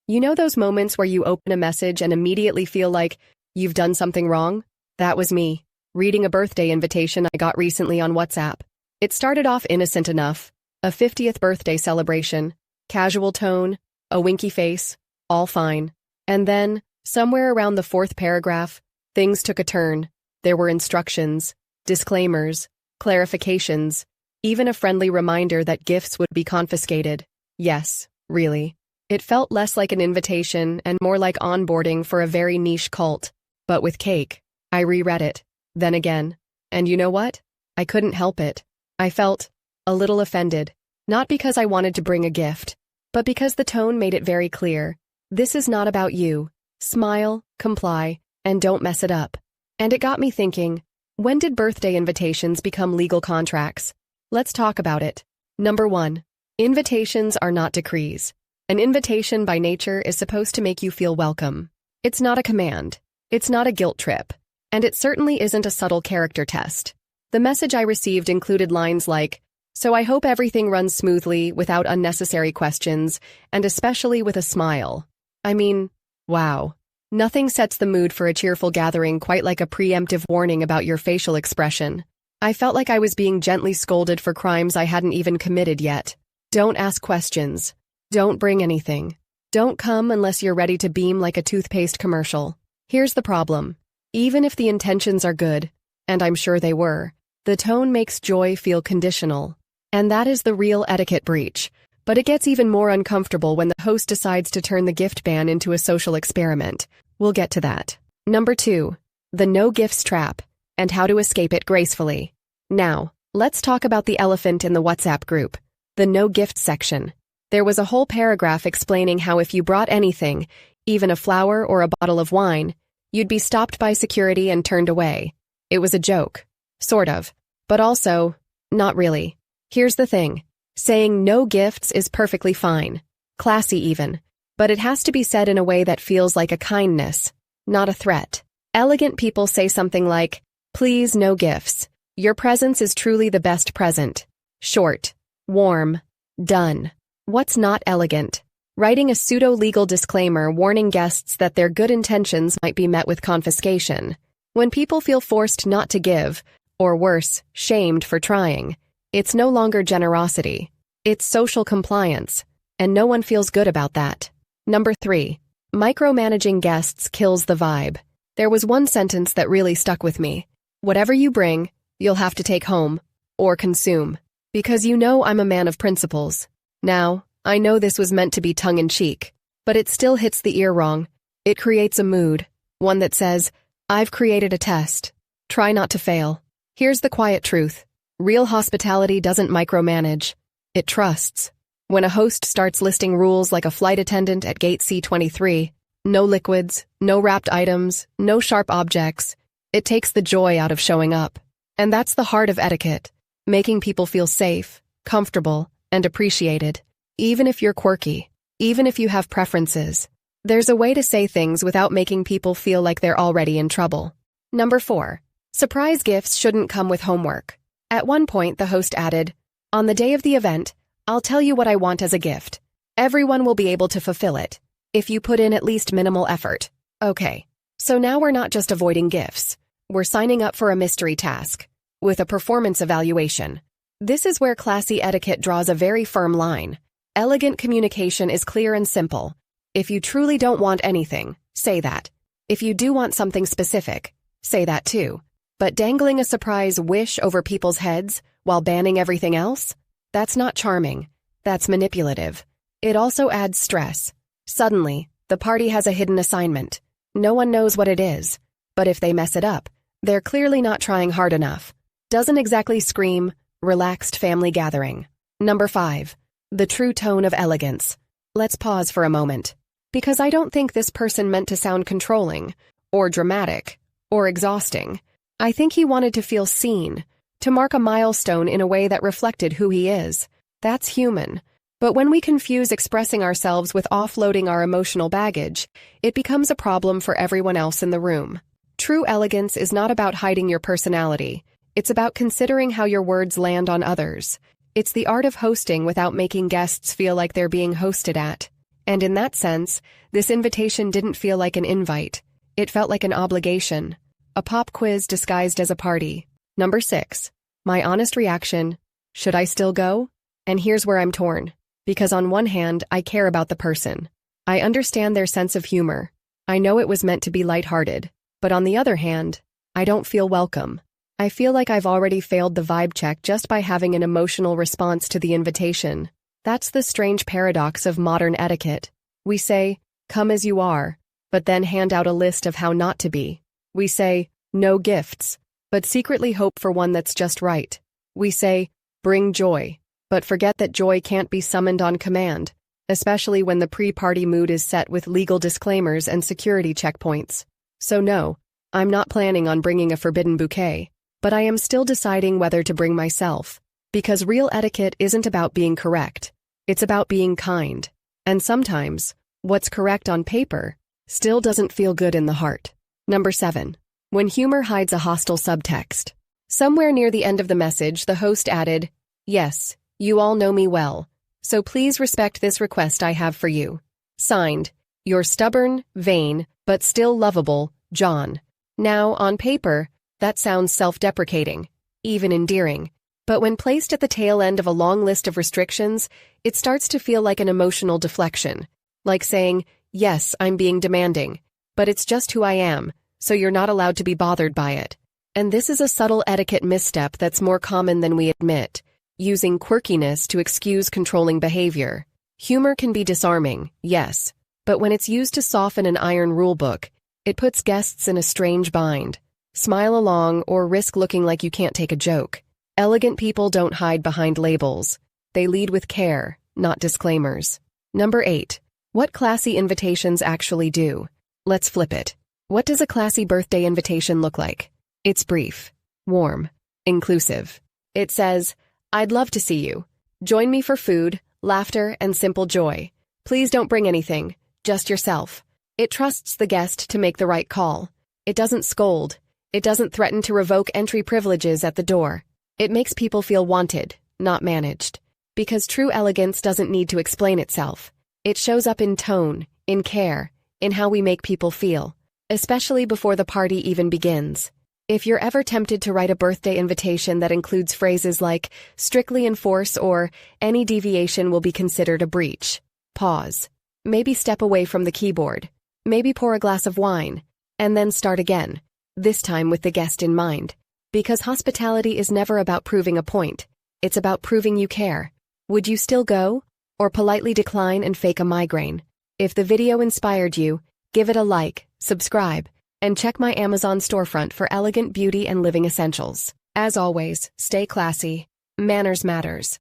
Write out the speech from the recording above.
You know those moments where you open a message and immediately feel like you've done something wrong? That was me, reading a birthday invitation I got recently on WhatsApp. It started off innocent enough. A 50th birthday celebration, casual tone, a winky face, all fine. And then, somewhere around the fourth paragraph, things took a turn. There were instructions, disclaimers, clarifications, even a friendly reminder that gifts would be confiscated. Yes, really. It felt less like an invitation and more like onboarding for a very niche cult. But with cake, I reread it, then again. And you know what? I couldn't help it. I felt a little offended. Not because I wanted to bring a gift, but because the tone made it very clear. This is not about you. Smile, comply, and don't mess it up. And it got me thinking, when did birthday invitations become legal contracts? Let's talk about it. Number 1. Invitations are not decrees. An invitation by nature is supposed to make you feel welcome. It's not a command. It's not a guilt trip. And it certainly isn't a subtle character test. The message I received included lines like, "So I hope everything runs smoothly without unnecessary questions, and especially with a smile." I mean, wow. Nothing sets the mood for a cheerful gathering quite like a preemptive warning about your facial expression. I felt like I was being gently scolded for crimes I hadn't even committed yet. Don't ask questions. Don't bring anything. Don't come unless you're ready to beam like a toothpaste commercial. Here's the problem. Even if the intentions are good, and I'm sure they were, the tone makes joy feel conditional. And that is the real etiquette breach. But it gets even more uncomfortable when the host decides to turn the gift ban into a social experiment. We'll get to that. Number 2. The no gifts trap, and how to escape it gracefully. Now, let's talk about the elephant in the WhatsApp group, the no gift section. There was a whole paragraph explaining how if you brought anything, even a flower or a bottle of wine, you'd be stopped by security and turned away. It was a joke. Sort of. But also, not really. Here's the thing. Saying no gifts is perfectly fine. Classy even. But it has to be said in a way that feels like a kindness, not a threat. Elegant people say something like, "Please, no gifts. Your presence is truly the best present." Short. Warm. Done. What's not elegant? Writing a pseudo-legal disclaimer warning guests that their good intentions might be met with confiscation. When people feel forced not to give, or worse, shamed for trying, it's no longer generosity. It's social compliance, and no one feels good about that. Number 3. Micromanaging guests kills the vibe. There was one sentence that really stuck with me. Whatever you bring, you'll have to take home, or consume. Because you know I'm a man of principles. Now, I know this was meant to be tongue-in-cheek, but it still hits the ear wrong. It creates a mood, one that says, I've created a test. Try not to fail. Here's the quiet truth. Real hospitality doesn't micromanage. It trusts. When a host starts listing rules like a flight attendant at gate C23, no liquids, no wrapped items, no sharp objects, it takes the joy out of showing up. And that's the heart of etiquette, making people feel safe, comfortable, and appreciated. Even if you're quirky, even if you have preferences, there's a way to say things without making people feel like they're already in trouble. Number 4. Surprise gifts shouldn't come with homework. At one point, the host added, "On the day of the event, I'll tell you what I want as a gift. Everyone will be able to fulfill it, if you put in at least minimal effort." Okay, so now we're not just avoiding gifts. We're signing up for a mystery task, with a performance evaluation. This is where classy etiquette draws a very firm line. Elegant communication is clear and simple. If you truly don't want anything, say that. If you do want something specific, say that too. But dangling a surprise wish over people's heads while banning everything else? That's not charming. That's manipulative. It also adds stress. Suddenly, the party has a hidden assignment. No one knows what it is. But if they mess it up, they're clearly not trying hard enough. Doesn't exactly scream, relaxed family gathering. Number 5. The true tone of elegance. Let's pause for a moment. Because I don't think this person meant to sound controlling, or dramatic, or exhausting. I think he wanted to feel seen, to mark a milestone in a way that reflected who he is. That's human. But when we confuse expressing ourselves with offloading our emotional baggage, it becomes a problem for everyone else in the room. True elegance is not about hiding your personality. It's about considering how your words land on others. It's the art of hosting without making guests feel like they're being hosted at. And in that sense, this invitation didn't feel like an invite. It felt like an obligation. A pop quiz disguised as a party. Number 6. My honest reaction: should I still go? And here's where I'm torn. Because on one hand, I care about the person. I understand their sense of humor. I know it was meant to be lighthearted. But on the other hand, I don't feel welcome. I feel like I've already failed the vibe check just by having an emotional response to the invitation. That's the strange paradox of modern etiquette. We say, come as you are, but then hand out a list of how not to be. We say, no gifts, but secretly hope for one that's just right. We say, bring joy, but forget that joy can't be summoned on command, especially when the pre-party mood is set with legal disclaimers and security checkpoints. So no, I'm not planning on bringing a forbidden bouquet, but I am still deciding whether to bring myself. Because real etiquette isn't about being correct. It's about being kind. And sometimes, what's correct on paper still doesn't feel good in the heart. Number 7. When humor hides a hostile subtext. Somewhere near the end of the message, the host added, "Yes, you all know me well, so please respect this request I have for you. Signed, your stubborn, vain, but still lovable, John." Now, on paper, that sounds self-deprecating, even endearing. But when placed at the tail end of a long list of restrictions, it starts to feel like an emotional deflection. Like saying, yes, I'm being demanding, but it's just who I am, so you're not allowed to be bothered by it. And this is a subtle etiquette misstep that's more common than we admit, using quirkiness to excuse controlling behavior. Humor can be disarming, yes, but when it's used to soften an iron rulebook, it puts guests in a strange bind. Smile along or risk looking like you can't take a joke. Elegant people don't hide behind labels. They lead with care, not disclaimers. Number 8. What classy invitations actually do. Let's flip it. What does a classy birthday invitation look like? It's brief, warm, inclusive. It says, "I'd love to see you. Join me for food, laughter, and simple joy. Please don't bring anything, just yourself." It trusts the guest to make the right call. It doesn't scold. It doesn't threaten to revoke entry privileges at the door. It makes people feel wanted, not managed. Because true elegance doesn't need to explain itself. It shows up in tone, in care, in how we make people feel, especially before the party even begins. If you're ever tempted to write a birthday invitation that includes phrases like, strictly enforce or, any deviation will be considered a breach, pause. Maybe step away from the keyboard. Maybe pour a glass of wine. And then start again, this time with the guest in mind. Because hospitality is never about proving a point. It's about proving you care. Would you still go? Or politely decline and fake a migraine? If the video inspired you, give it a like, subscribe, and check my Amazon storefront for elegant beauty and living essentials. As always, stay classy. Manners matters.